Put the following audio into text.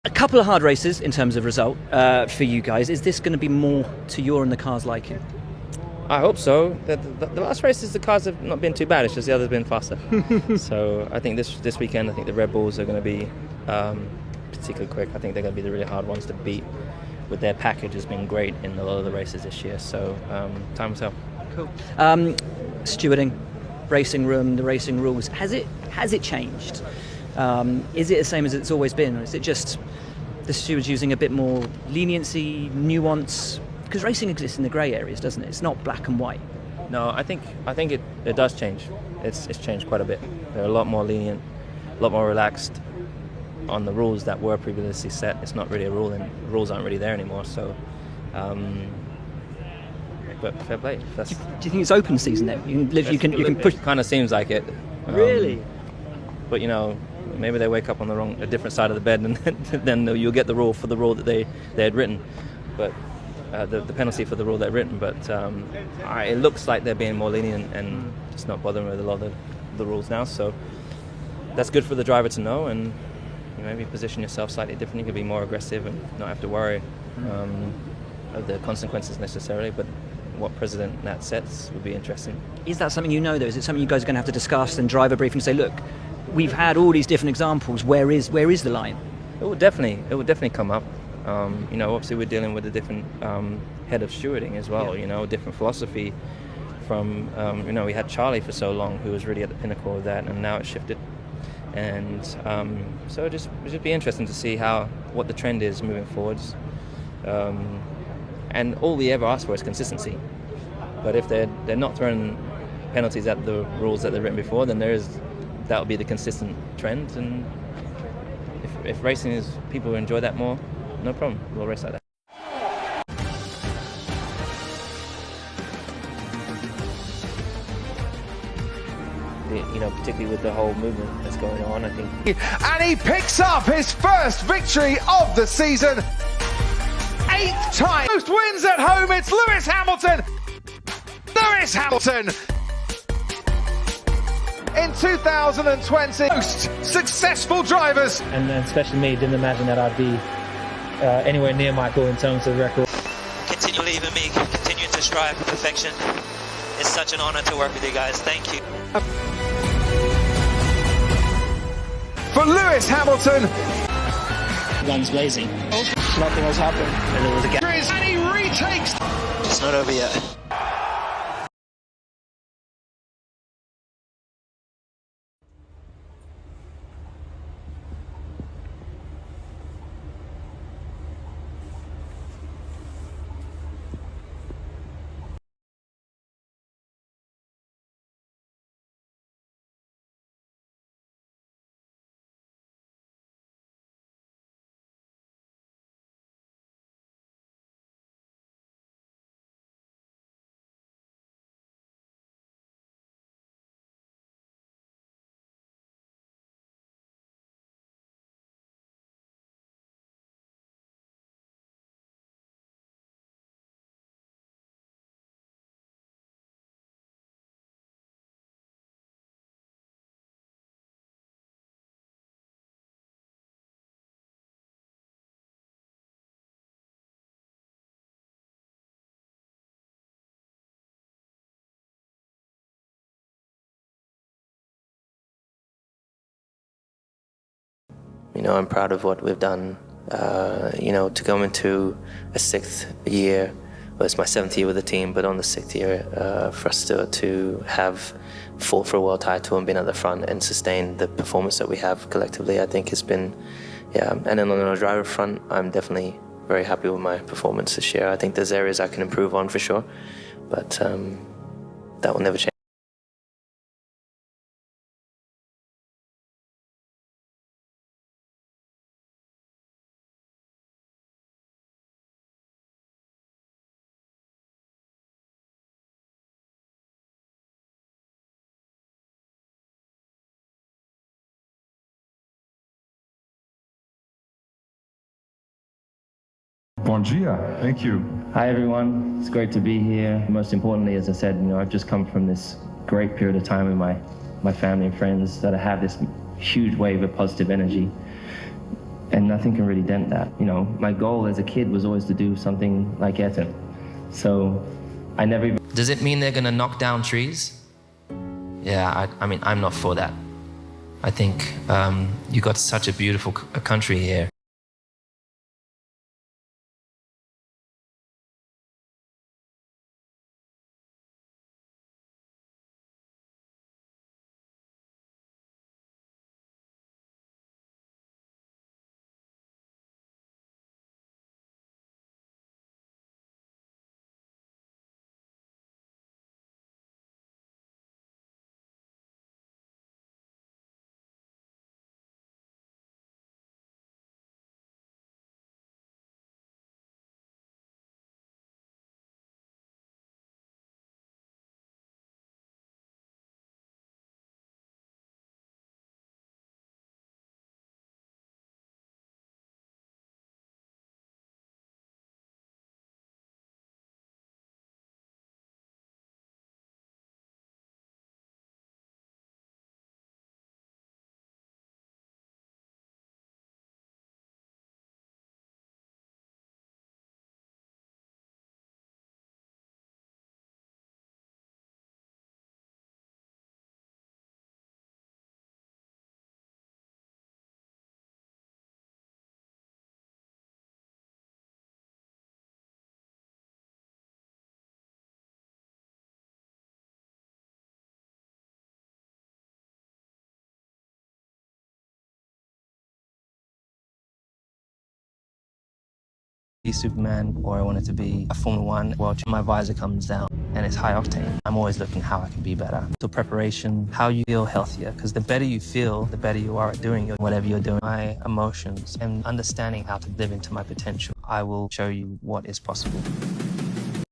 A couple of hard races in terms of result for you guys. Is this going to be more to your and the car's liking? I hope so. The last races, the cars have not been too bad. It's just the others have been faster. So I think this weekend, I think the Red Bulls are going to be particularly quick. I think they're going to be the really hard ones to beat. With their package has been great in a lot of the races this year. So time will tell. Cool. Stewarding, racing room, the racing rules. Has it changed? Is it the same as it's always been, or is it just the stewards using a bit more leniency, nuance? Because racing exists in the grey areas, doesn't it? It's not black and white. No, I think it does change. It's changed quite a bit. They're a lot more lenient, a lot more relaxed on the rules that were previously set. It's not really a rule, and rules aren't really there anymore. So, but fair play. Do you think it's open season then? You can push. It kind of seems like it. Really? But maybe they wake up on a different side of the bed, and then you'll get the rule for the rule that they had written. But the penalty for the rule they've written. But it looks like they're being more lenient and just not bothering with a lot of the rules now. So that's good for the driver to know, and maybe position yourself slightly differently. You can be more aggressive and not have to worry of the consequences necessarily. But what precedent that sets would be interesting. Is that something though? Is it something you guys are going to have to discuss and driver brief and say, look, we've had all these different examples. Where is the line? It will definitely come up. Obviously we're dealing with a different head of stewarding as well. Yeah. Different philosophy from we had Charlie for so long, who was really at the pinnacle of that, and now it's shifted. And so it just be interesting to see what the trend is moving forwards. And all we ever ask for is consistency. But if they're not throwing penalties at the rules that they've written before, then that'll be the consistent trend. And if racing is people who enjoy that more, no problem. We'll race like that. Particularly with the whole movement that's going on, I think. And he picks up his first victory of the season. 8th time. Most wins at home. It's Lewis Hamilton. Lewis Hamilton. In 2020, most successful drivers. And especially me, didn't imagine that I'd be anywhere near Michael in terms of record. Continue believing me, continue to strive for perfection. It's such an honor to work with you guys. Thank you. For Lewis Hamilton. Guns blazing. Nothing was happening. And there was a gap. And he retakes. It's not over yet. I'm proud of what we've done. To go into a 6th year, well, it's my 7th year with the team, but on the 6th year, for us to have fought for a world title and been at the front and sustain the performance that we have collectively, I think has been, And then on the driver front, I'm definitely very happy with my performance this year. I think there's areas I can improve on for sure, but that will never change. Bom dia. Thank you. Hi everyone, it's great to be here. Most importantly, as I said, I've just come from this great period of time with my family and friends that I have this huge wave of positive energy. and nothing can really dent that. You know, my goal as a kid was always to do something like Ayrton. So I never even... Does it mean they're going to knock down trees? Yeah, I mean, I'm not for that. I think you got such a beautiful country here. Be Superman, or I wanted to be a Formula One. Well, my visor comes down and it's high octane. I'm always looking how I can be better. So preparation, how you feel healthier, because the better you feel, the better you are at doing whatever you're doing. My emotions and understanding how to live into my potential. I will show you what is possible.